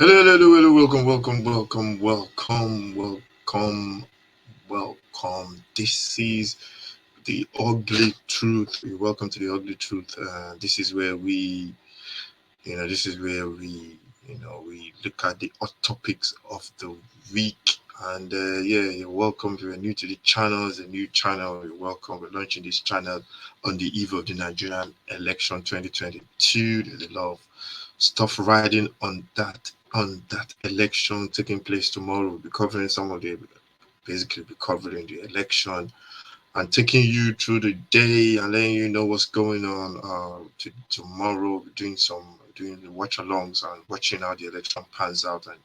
Hello. Welcome. This is the ugly truth. Welcome to the ugly truth. This is where we look at the hot topics of the week. And you're welcome. If you're new to the channel, it's a new channel. You're welcome. We're launching this channel on the eve of the Nigerian election 2022. There's a lot of stuff riding on that election taking place tomorrow. We'll be covering some of the basically be covering the election and taking you through the day and letting you know what's going on. Tomorrow, we're doing the watch alongs and watching how the election pans out and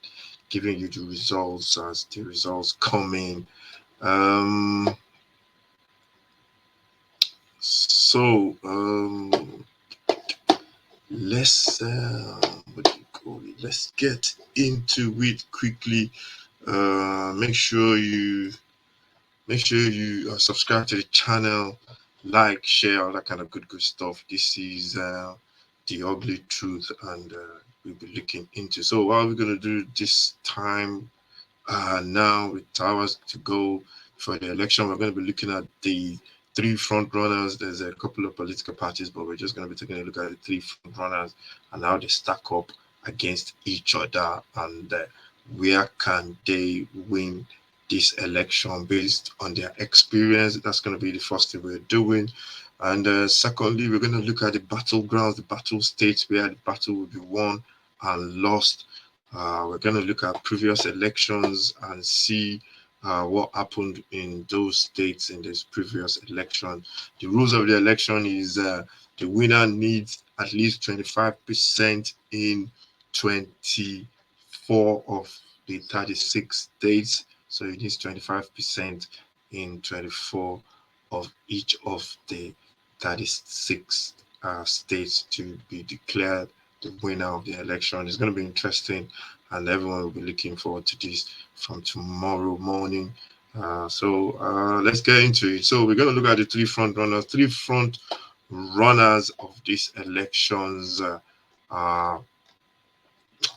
giving you the results as the results come in. Um, so let's get into it quickly. Make sure you subscribe to the channel, like, share, all that kind of good stuff. This is the ugly truth, and we'll be looking into. So what are we gonna do this time? Now with hours to go for the election, we're going to be looking at the three front runners. There's a couple of political parties, but we're just going to be taking a look at the three front runners and how they stack up against each other and where can they win this election based on their experience. That's going to be the first thing we're doing. And secondly, we're going to look at the battlegrounds, the battle states where the battle will be won and lost. We're going to look at previous elections and see what happened in those states in this previous election. The rules of the election is the winner needs at least 25% in 24 of the 36 states. So it needs 25% in 24 of each of the 36 states to be declared the winner of the election. It's going to be interesting, and everyone will be looking forward to this from tomorrow morning. Let's get into it. So we're going to look at the three front runners of these elections. Uh,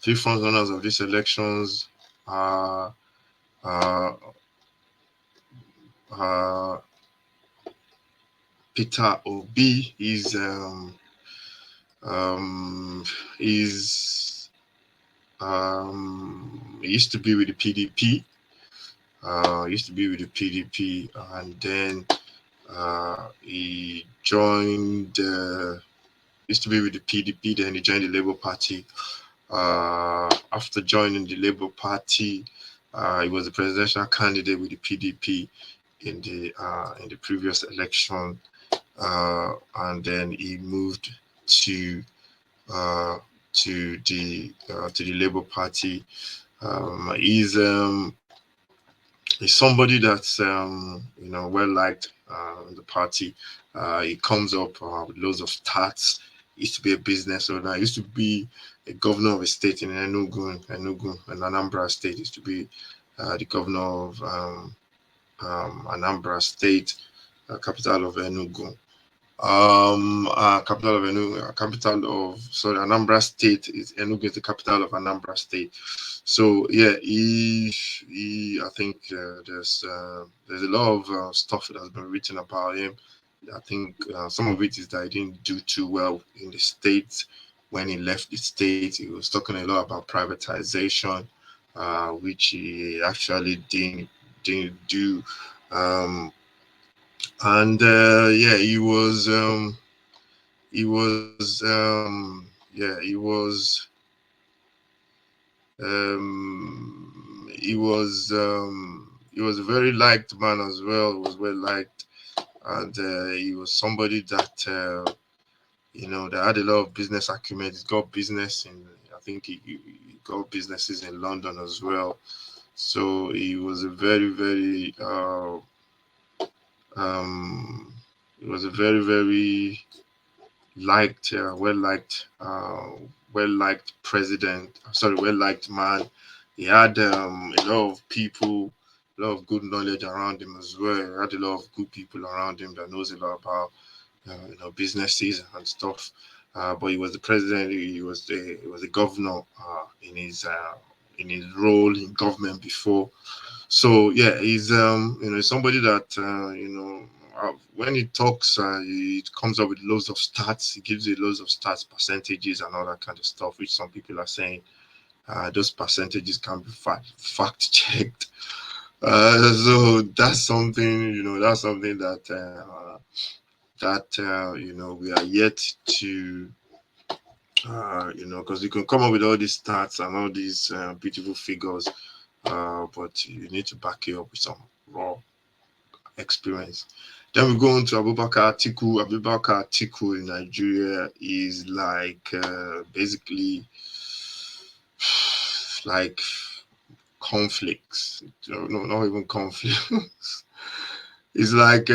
Three front runners of these elections are uh, uh, Peter Obi. Um, is he used to be with the PDP. Used to be with the PDP, and then he joined. Used to be with the PDP, then he joined the Labour Party. After joining the Labour Party, he was the presidential candidate with the PDP in the previous election, and then he moved to uh, to the Labour Party. He's somebody that's well liked in the party. He comes up with loads of stats. He used to be a business owner. He used to be a governor of a state in Enugu, and Anambra State. He used to be the governor of Anambra State, capital of Enugu. Capital of sorry, Anambra State is Enugu is the capital of Anambra State. So yeah, I think there's a lot of stuff that has been written about him. I think some of it is that he didn't do too well in the state when he left the state. He was talking a lot about privatization, which he actually didn't do. Um, and yeah, he was a very liked man as well. He was well liked, and he was somebody that that had a lot of business acumen. He's got business in, I think he got businesses in London as well. So he was a um, very liked, well liked president. Sorry, well liked man. He had a lot of people, a lot of good knowledge around him as well. He had a lot of good people around him that knows a lot about businesses and stuff. but he was the president. He was a governor in his role in government before. So yeah, he's somebody that when he talks, he comes up with loads of stats. He gives you loads of stats, percentages, and all that kind of stuff, which some people are saying those percentages can be fact checked. So that's something, that's something that we are yet to, because you can come up with all these stats and all these beautiful figures, but you need to back it up with some raw experience. Then we go on to Abubakar Atiku. Abubakar Atiku in Nigeria is like basically like conflicts. No, not even conflicts. It's like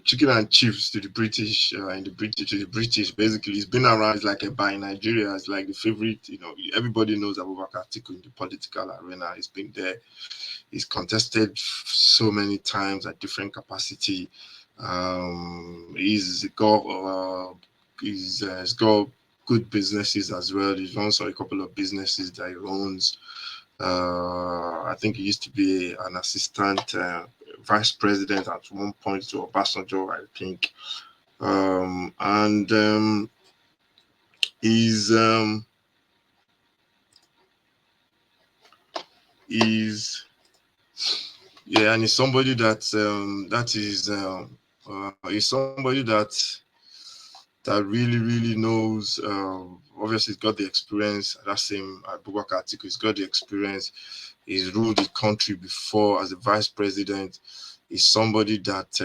chicken and chips to the British, in the British to the British. Basically, it's been around. It's like a buy in Nigeria. It's like the favorite. Everybody knows Abubakar Atiku in the political arena. He's been there. He's contested so many times at different capacity. He's got good businesses as well. He's also a couple of businesses that he owns. I think he used to be an assistant vice president at one point to Obasanjo, I think. And he's yeah, and he's somebody he's somebody that really knows. Obviously, he's got the experience. That same Abubakar Atiku, he's got the experience. He's ruled the country before as a vice president. He's somebody that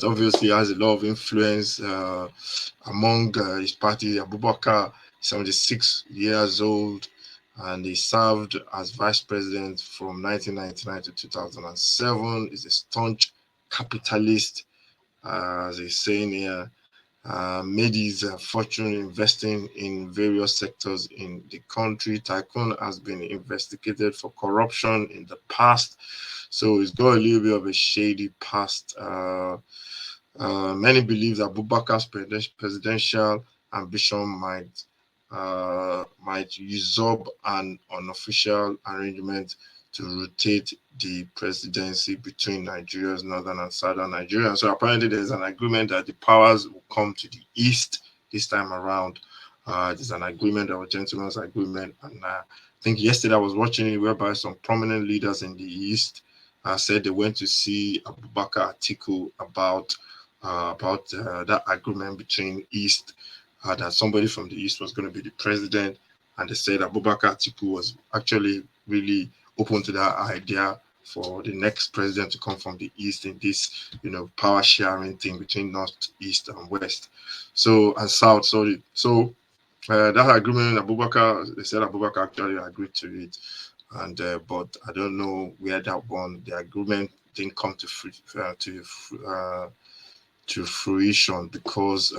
obviously has a lot of influence among his party. Abubakar, 76 years old, and he served as vice president from 1999 to 2007. He's a staunch capitalist, as he's saying here. Made his fortune investing in various sectors in the country. Tycoon has been investigated for corruption in the past, so he's got a little bit of a shady past. Many believe that Bubakar's presidential ambition might usurp an unofficial arrangement to rotate the presidency between Nigeria's northern and southern Nigeria. So apparently there's an agreement that the powers will come to the east this time around. There's an agreement, a gentleman's agreement, and I think yesterday I was watching it whereby some prominent leaders in the east said they went to see Abubakar Atiku about that agreement between East, that somebody from the East was going to be the president, and they said Abubakar Atiku was actually really open to that idea for the next president to come from the East in this, power sharing thing between North, East, and West, so and South. So that agreement, they said Abubakar actually agreed to it, and but I don't know where that one, the agreement didn't come to fruition because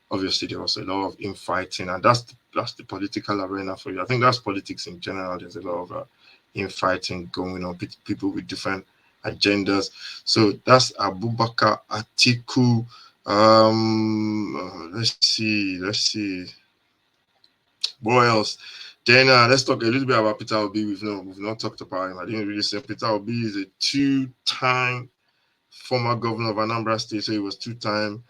obviously there was a lot of infighting, and that's the political arena for you. I think that's politics in general. There's a lot of infighting going on, people with different agendas. So that's Abubakar Atiku. Let's see. What else? Then let's talk a little bit about Peter Obi. We've not talked about him. I didn't really say Peter Obi is a two-time former governor of Anambra State, so he was two-time,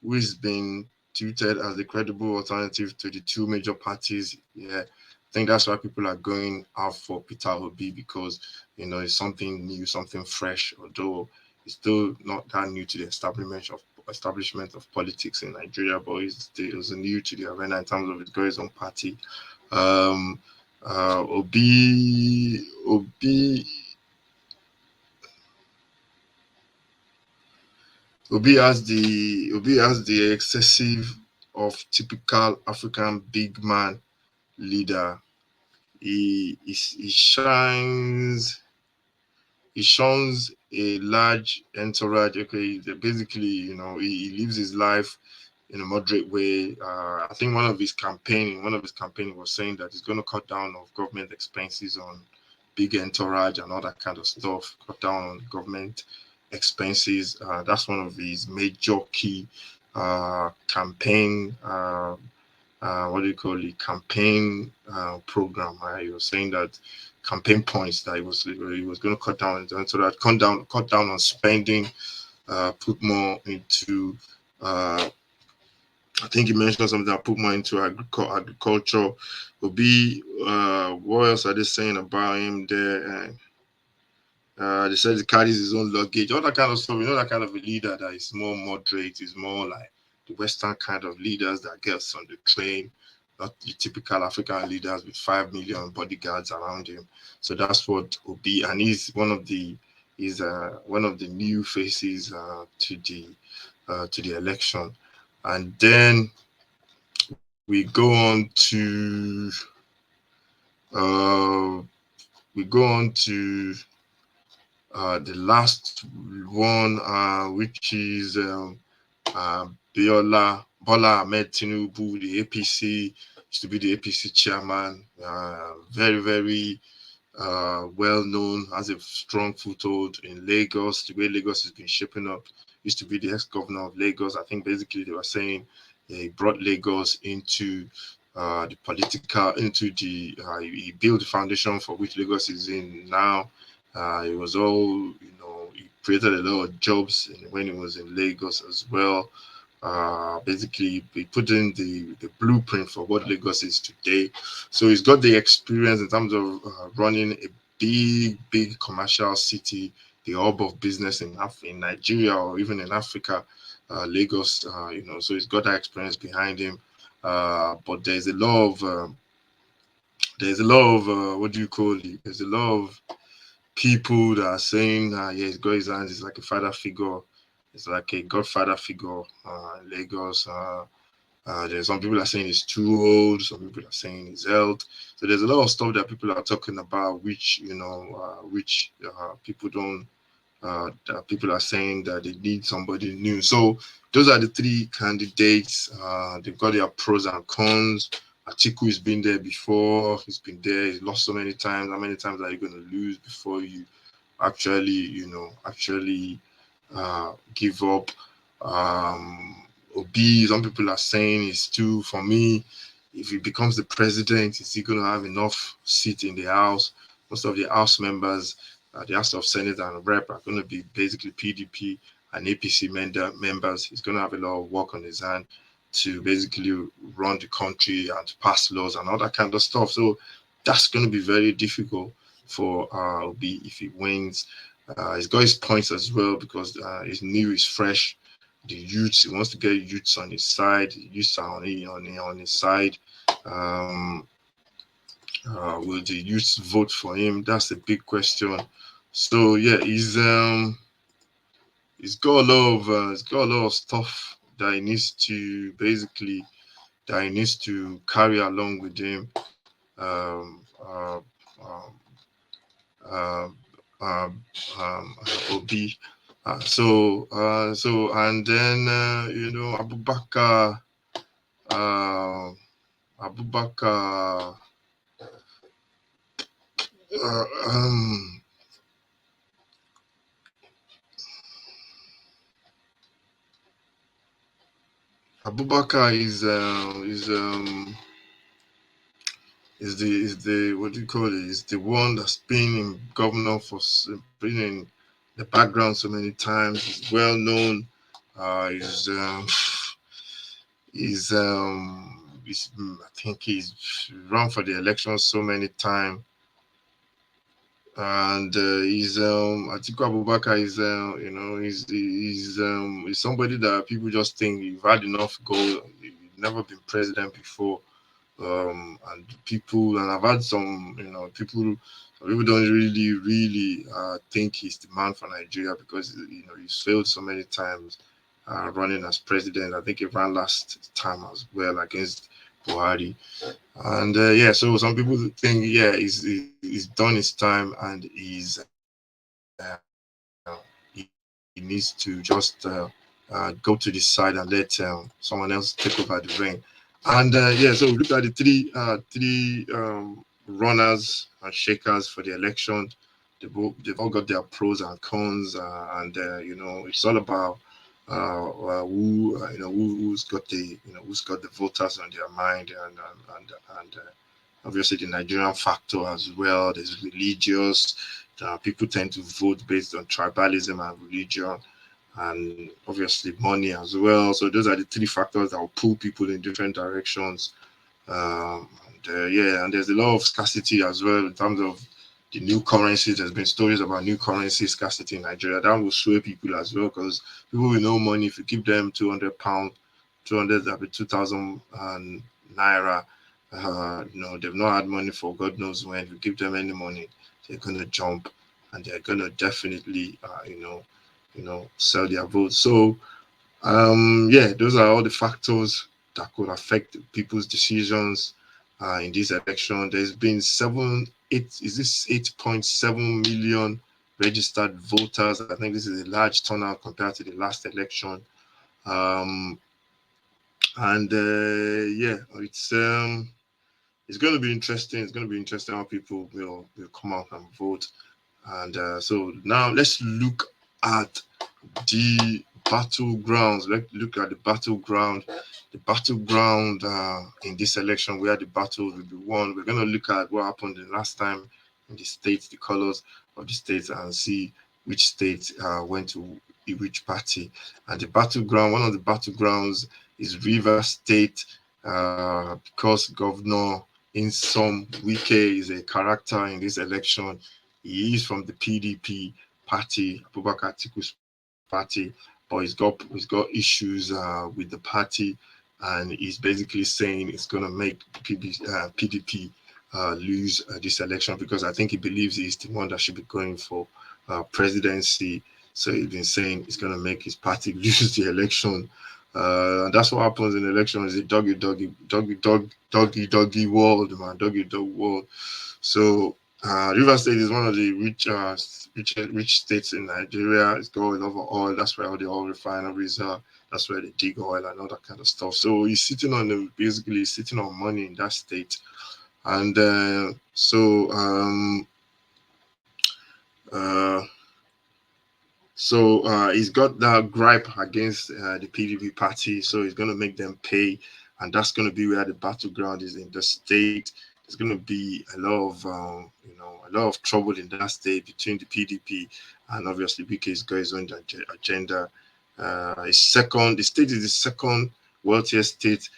who has been touted as the credible alternative to the two major parties. Yeah, I think that's why people are going out for Peter Obi, because it's something new, something fresh, although it's still not that new to the establishment of politics in Nigeria, but it's new to the arena in terms of his own party. Obi has the excessive of typical African big man leader. He shuns a large entourage. Okay, basically, he lives his life in a moderate way. I think one of his campaigning was saying that he's going to cut down of government expenses on big entourage and all that kind of stuff. Cut down on government expenses. That's one of his major key campaign. What do you call it? Campaign program. He was saying that campaign points that he was going to cut down, and so that cut down on spending, put more into. I think he mentioned something that put more into agriculture. Will be what else are they saying about him there? They said he carries his own luggage, all that kind of stuff. That kind of a leader that is more moderate, is more like the Western kind of leaders that gets on the train, not the typical African leaders with 5 million bodyguards around him. So that's what Obi, and he's one of the new faces to the election, and then we go on to uh, the last one, which is Bola Ahmed Tinubu, the APC, used to be the APC chairman, very, very well known, has a strong foothold in Lagos. The way Lagos has been shaping up, used to be the ex-governor of Lagos. I think basically they were saying he brought Lagos into the political, he built the foundation for which Lagos is in now. It was all, he created a lot of jobs when he was in Lagos as well. Basically, he put in the blueprint for what Lagos is today. So he's got the experience in terms of running a big commercial city, the hub of business in Nigeria or even in Africa, Lagos. So he's got that experience behind him. But there's a lot of what do you call it? There's a lot of people that are saying, yeah, he's got his hands. He's like a father figure. It's like a godfather figure in Lagos. There's some people are saying he's too old. Some people are saying he's old. So there's a lot of stuff that people are talking about, which people don't. That people are saying that they need somebody new. So those are the three candidates. They've got their pros and cons. Atiku has been there before. He's been there. He's lost so many times. How many times are you going to lose before you actually give up? Obi, some people are saying it's too. For me, if he becomes the president, is he going to have enough seat in the House? Most of the House members, the House of Senate and Rep, are going to be basically PDP and APC members. He's going to have a lot of work on his hand to basically run the country and to pass laws and all that kind of stuff. So that's going to be very difficult for Obi if he wins. He's got his points as well because he's new, he's fresh. The youths, he wants to get youths on his side. Youths are on his side. Will the youths vote for him? That's a big question. So yeah, he's got a lot of stuff that he needs to carry along with him. Um, uh, um, um, Obi. And then Abubakar, uh, Abubakar, uh, um, Abubakar is the what do you call it? Is the one that's been in governor been in the background so many times. He's well known. I think he's run for the election so many times. And Atiku Abubakar is he's somebody that people just think you've had enough gold. You've never been president before. And I've had some people don't really think he's the man for Nigeria because he's failed so many times running as president. I think he ran last time as well against Buhari. And so some people think he's done his time and he needs to just go to the side and let someone else take over the reign. And so we look at the three runners and shakers for the election. they've all got their pros and cons, and it's all about who's got the voters on their mind, and obviously the Nigerian factor as well. There's religious. People tend to vote based on tribalism and religion, and obviously money as well. So those are the three factors that will pull people in different directions. And there's a lot of scarcity as well in terms of the new currencies. There's been stories about new currency scarcity in Nigeria. That will sway people as well, because people with no money, if you give them £200, 200, that'll be 2,000 naira. They've not had money for God knows when. If you give them any money, they're gonna jump, and they're gonna definitely, sell their votes. So those are all the factors that could affect people's decisions in this election. There's been 8.7 million registered voters. I think this is a large turnout compared to the last election. Um, and it's going to be interesting. It's going to be interesting how people will come out and vote. And so now let's look at the battlegrounds. Let's look at the battleground. The battleground in this election, where the battles will be won. We're going to look at what happened the last time in the states, the colors of the states, and see which state went to which party. And the battleground, one of the battlegrounds is River State, because Governor Nyesom Wike is a character in this election. He is from the PDP party, Abubakar Atiku's party, but he's got issues with the party, and he's basically saying it's going to make PDP lose this election, because I think he believes he's the one that should be going for presidency. So he's been saying it's going to make his party lose the election. And that's what happens in elections. It's a doggy world, man. Doggy dog world. So River State is one of the rich states in Nigeria. It's got a lot of oil. That's where all the oil refineries are. That's where they dig oil and all that kind of stuff. So he's sitting on money in that state. And he's got that gripe against the PDP party. So he's going to make them pay, and that's going to be where the battleground is in the state. There's going to be a lot of trouble in that state between the PDP and obviously BK's got his own agenda. The state is the second wealthiest state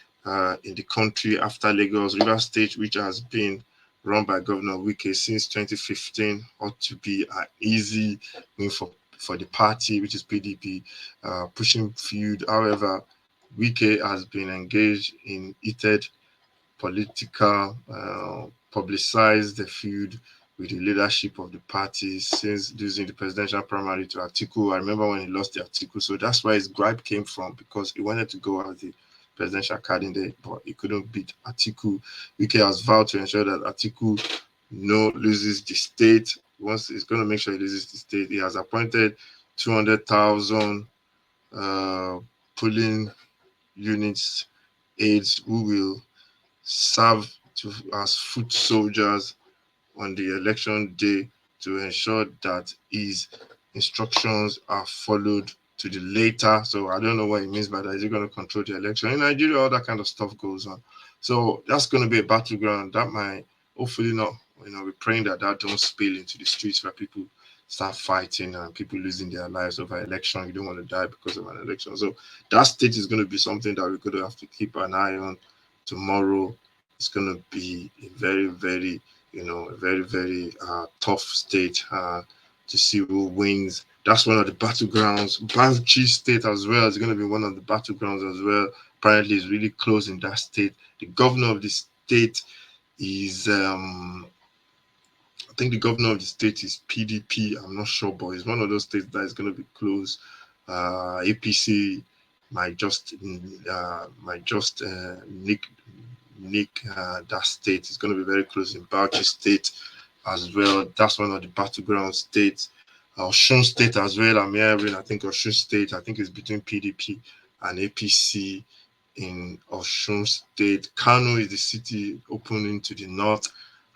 in the country after Lagos. River State, which has been run by Governor Wike since 2015, ought to be an easy win for the party, which is PDP, pushing feud. However, Wike has been engaged in heated political, publicized the feud with the leadership of the party since losing the presidential primary to Atiku. I remember when he lost the Atiku, so that's where his gripe came from, because he wanted to go as the presidential candidate, but he couldn't beat Atiku. Wike has vowed to ensure that Atiku loses the state. Once he's going to make sure he loses the state, he has appointed 200,000 polling units aides who will serve as foot soldiers on the election day to ensure that his instructions are followed to the letter. So I don't know what he means by that. Is he going to control the election? In Nigeria, all that kind of stuff goes on. So that's going to be a battleground. That might hopefully not, we're praying that don't spill into the streets where people start fighting and people losing their lives over election. You don't want to die because of an election. So that state is going to be something that we're going to have to keep an eye on tomorrow. It's going to be a very, very, very, very tough state to see who wins. That's one of the battlegrounds. Bauchi State as well is going to be one of the battlegrounds as well. Apparently, it's really close in that state. The governor of the state is, I think the governor of the state is PDP. I'm not sure, but it's one of those states that is going to be close. APC might just nick that state. It's going to be very close in Bauchi State as well. That's one of the battleground states. Osun State as well. I'm hearing, I think Osun State, I think it's between PDP and APC in Osun State. Kano is the city opening to the north,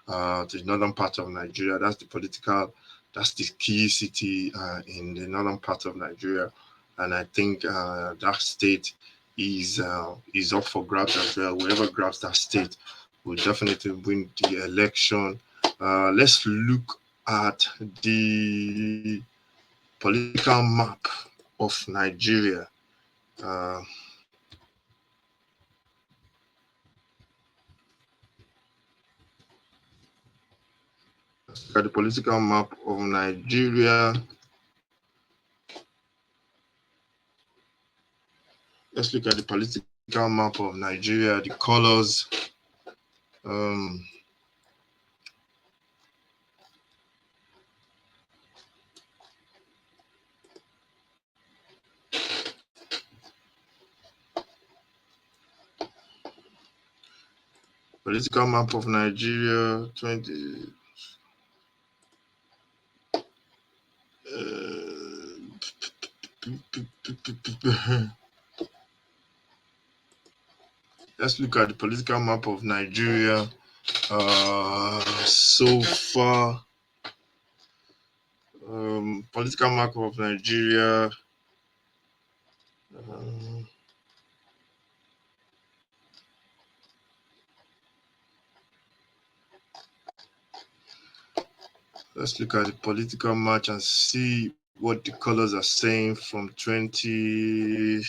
to the northern part of Nigeria. That's the political That's the key city in the northern part of Nigeria, and I think that state is up for grabs as well. Whoever grabs that state will definitely win the election. Let's look at the political map of Nigeria. Uh, at the political map of Nigeria. Let's look at the political map of Nigeria, the colors. Um, Political map of Nigeria 20. Let's look at the political map of Nigeria. So far, political map of Nigeria. Let's look at the political match and see what the colors are saying from 20.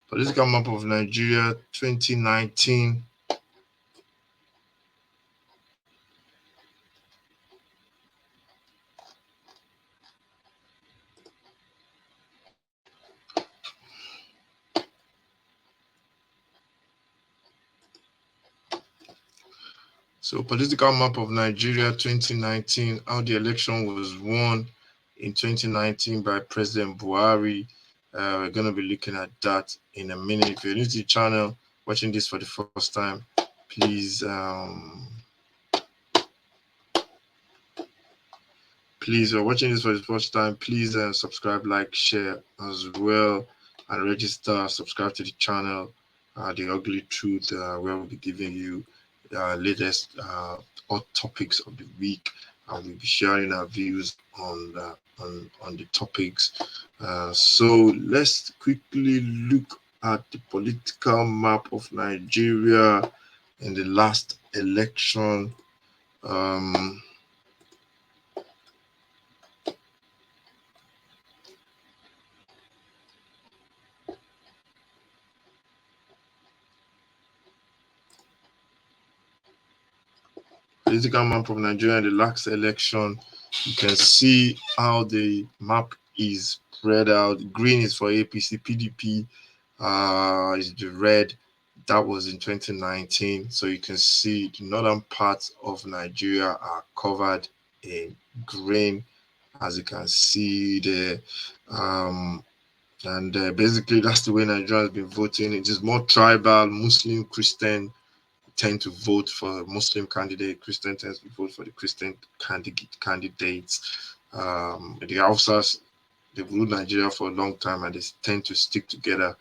Political map of Nigeria 2019. So political map of Nigeria 2019, how the election was won in 2019 by President Buhari. We're going to be looking at that in a minute. If you're new to the channel, watching this for the first time, please you're watching this for the first time, please subscribe, like, share as well, and register, subscribe to the channel, The Ugly Truth, where we'll be giving you latest hot topics of the week, and we'll be sharing our views on the topics. So let's quickly look at the political map of Nigeria in the last election. Political map of Nigeria in the last election. You can see how the map is spread out. Green is for APC, PDP is the red. That was in 2019. So you can see the northern parts of Nigeria are covered in green, as you can see there. And basically, that's the way Nigeria has been voting. It is more tribal, Muslim, Christian tend to vote for a Muslim candidate. Christian tends to vote for the Christian candidates. The Hausas, they've ruled Nigeria for a long time and they tend to stick together.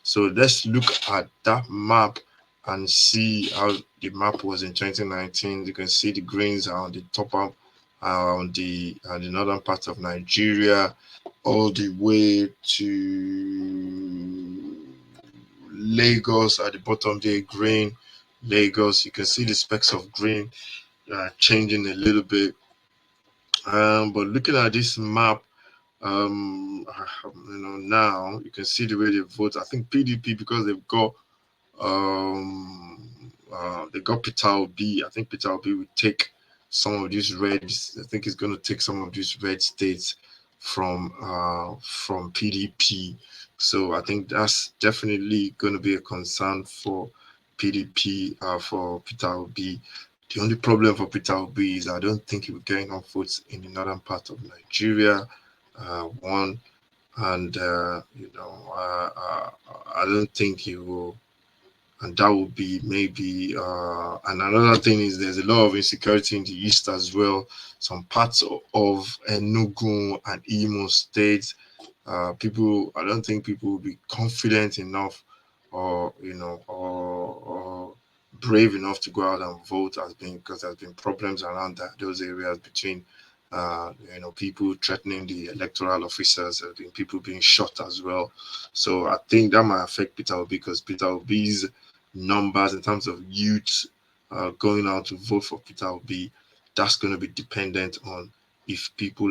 So let's look at that map and see how the map was in 2019. You can see the greens are on the top up on the northern part of Nigeria, all the way to Lagos at the bottom there, green. Lagos, you can see the specks of green changing a little bit. But looking at this map, now you can see the way they vote. I think PDP, because they got Peter Obi. I think Peter Obi will take some of these reds. I think he's going to take some of these red states from PDP. So I think that's definitely going to be a concern for PDP, for Peter Obi. The only problem for Peter Obi is I don't think he will get enough votes in the northern part of Nigeria. One, and I don't think he will and that would be maybe and another thing is there's a lot of insecurity in the east as well. Some parts of Enugu and Imo states, people, I don't think people will be confident enough, or or brave enough to go out and vote, has been because there's been problems around those areas between people threatening the electoral officers. There have been people being shot as well. So I think that might affect Peter Obi, because Peter Obi's numbers in terms of youth going out to vote for Peter Obi, that's going to be dependent on if people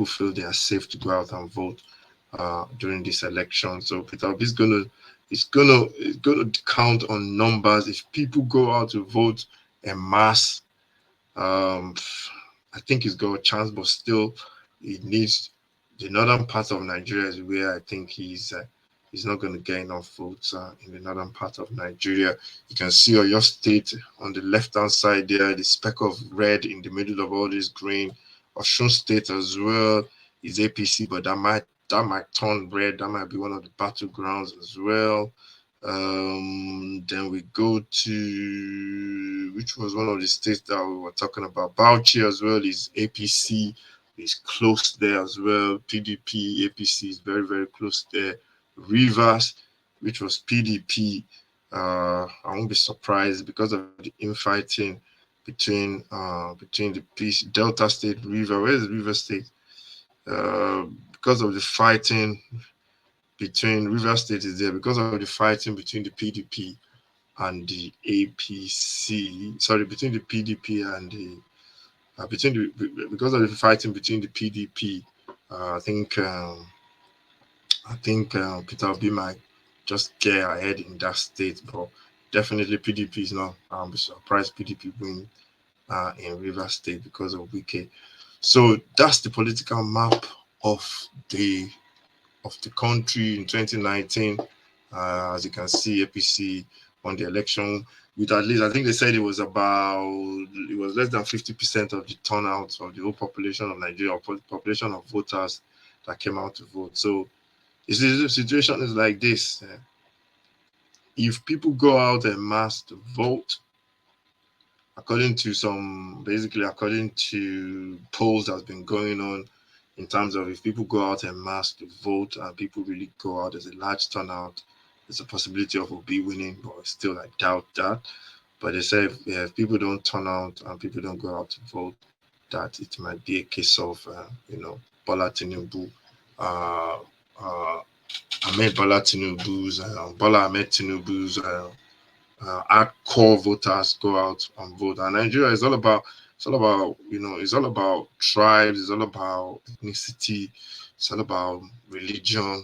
feel they are safe to go out and vote during this election. So Peter Obi is gonna count on numbers. If people go out to vote en masse, um, I think he's got a chance, but still, it needs the northern part of Nigeria is where I think he's not going to get enough votes in the northern part of Nigeria. You can see your state on the left hand side there, the speck of red in the middle of all this green. Osun State as well is APC, but that might turn red. That might be one of the battlegrounds as well. Then we go to, which was one of the states that we were talking about. Bauchi as well is APC, is close there as well. PDP, APC is very, very close there. Rivers, which was PDP, I won't be surprised because of the infighting between the peace Delta State, River. Where is River State? Because of the fighting between River State is there because of the fighting between the PDP and the APC. Sorry, between the PDP and the because of the fighting between the PDP. I think Peter Obi might just get ahead in that state, but definitely PDP is not. I'm surprised PDP win in River State because of Wike. So that's the political map of the the country in 2019. As you can see, APC won the election with, at least, I think they said it was less than 50% of the turnout of the whole population of Nigeria, or population of voters that came out to vote. So the situation is like this. If people go out en masse to vote, according to polls that's been going on, in terms of if people go out en masse to vote and people really go out, there's a large turnout. There's a possibility of Obi winning, but still I doubt that. But they say if people don't turn out and people don't go out to vote, that it might be a case of Bola Tinubu, uh, uh, Bola Ahmed Tinubu's hardcore voters go out and vote. And Nigeria is all about tribes, it's all about ethnicity, it's all about religion.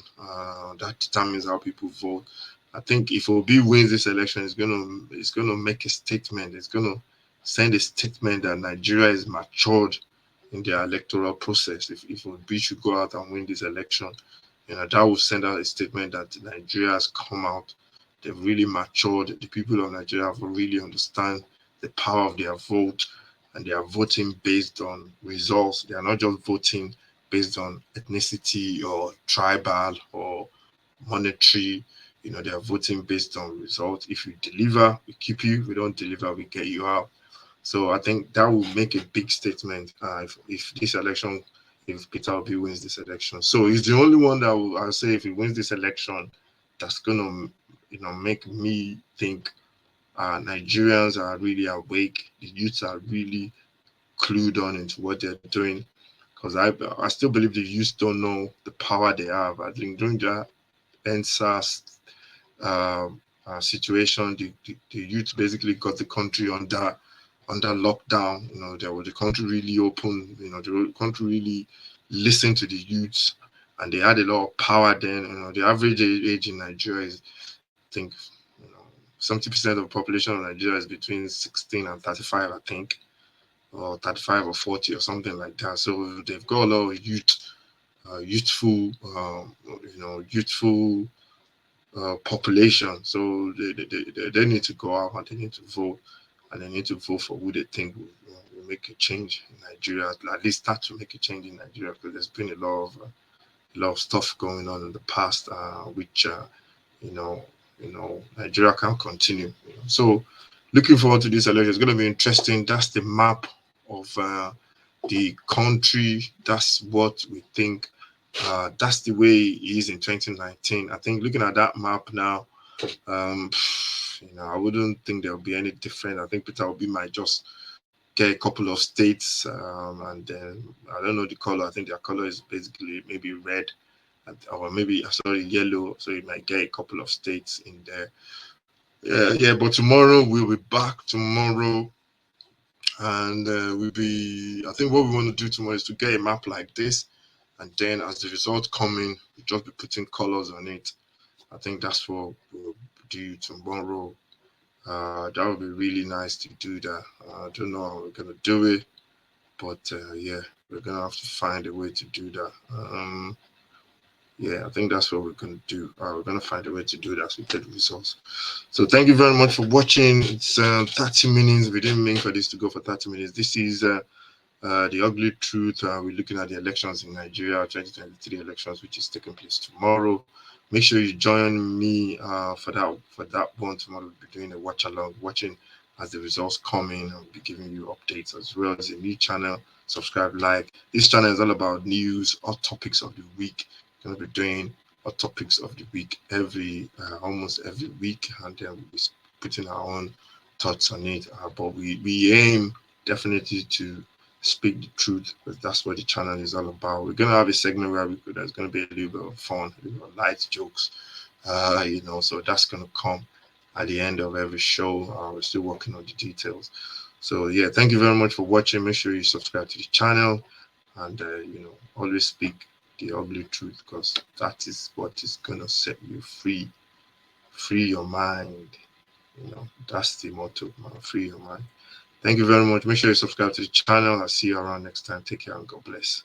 That determines how people vote. I think if Obi wins this election, it's gonna make a statement. It's gonna send a statement that Nigeria is matured in their electoral process. If Obi should go out and win this election, that will send out a statement that Nigeria has come out. They've really matured. The people of Nigeria have really understand the power of their vote, and they are voting based on results. They are not just voting based on ethnicity or tribal or monetary. They are voting based on results. If you deliver, we keep you. If we don't deliver, we get you out. So I think that will make a big statement if this election, if Peter Obi wins this election. So he's the only one that I'll say, if he wins this election, that's gonna make me think Nigerians are really awake. The youths are really clued on into what they're doing. Because I still believe the youths don't know the power they have. I think during the NSAS situation, the youth basically got the country under lockdown. The country really open. The country really listened to the youths, and they had a lot of power then. The average age in Nigeria is, I think, 70% of the population of Nigeria is between 16 and 35, I think, or 35 or 40 or something like that. So they've got a lot of youthful population. So they need to go out and they need to vote, and they need to vote for who they think will make a change in Nigeria, at least start to make a change in Nigeria, because there's been a lot of stuff going on in the past, which you know Nigeria can continue. So looking forward to this election. It's going to be interesting. That's the map of the country. That's what we think. That's the way it is in 2019. I think looking at that map now, I wouldn't think there'll be any different. I think Peter Obi might just get a couple of states, and then I don't know the color. I think their color is basically maybe red, or maybe sorry yellow. So you might get a couple of states in there. Yeah. But tomorrow we'll be back tomorrow, and we'll be. I think what we want to do tomorrow is to get a map like this, and then as the results come in, we'll just be putting colors on it. I think that's what we'll do tomorrow. That would be really nice to do that. I don't know how we're gonna do it, but yeah, we're gonna have to find a way to do that. Yeah, I think that's what we're gonna do. We're gonna find a way to do that so we get the results. So thank you very much for watching. It's 30 minutes. We didn't mean for this to go for 30 minutes. This is the ugly truth. We're looking at the elections in Nigeria, 2023 elections, which is taking place tomorrow. Make sure you join me for that one tomorrow. We'll be doing a watch along, watching as the results come in. I'll be giving you updates as well as a new channel. Subscribe, like. This channel is all about news or topics of the week. We're gonna be doing hot topics of the week almost every week, and then we'll be putting our own thoughts on it. But we aim definitely to speak the truth, because that's what the channel is all about. We're gonna have a segment where there's gonna be a little bit of fun, a little bit of light jokes, so that's gonna come at the end of every show. We're still working on the details. So yeah, thank you very much for watching. Make sure you subscribe to the channel, and always speak the ugly truth, because that is what is gonna set you free. Free your mind. That's the motto, man. Free your mind. Thank you very much. Make sure you subscribe to the channel. I'll see you around next time. Take care and God bless.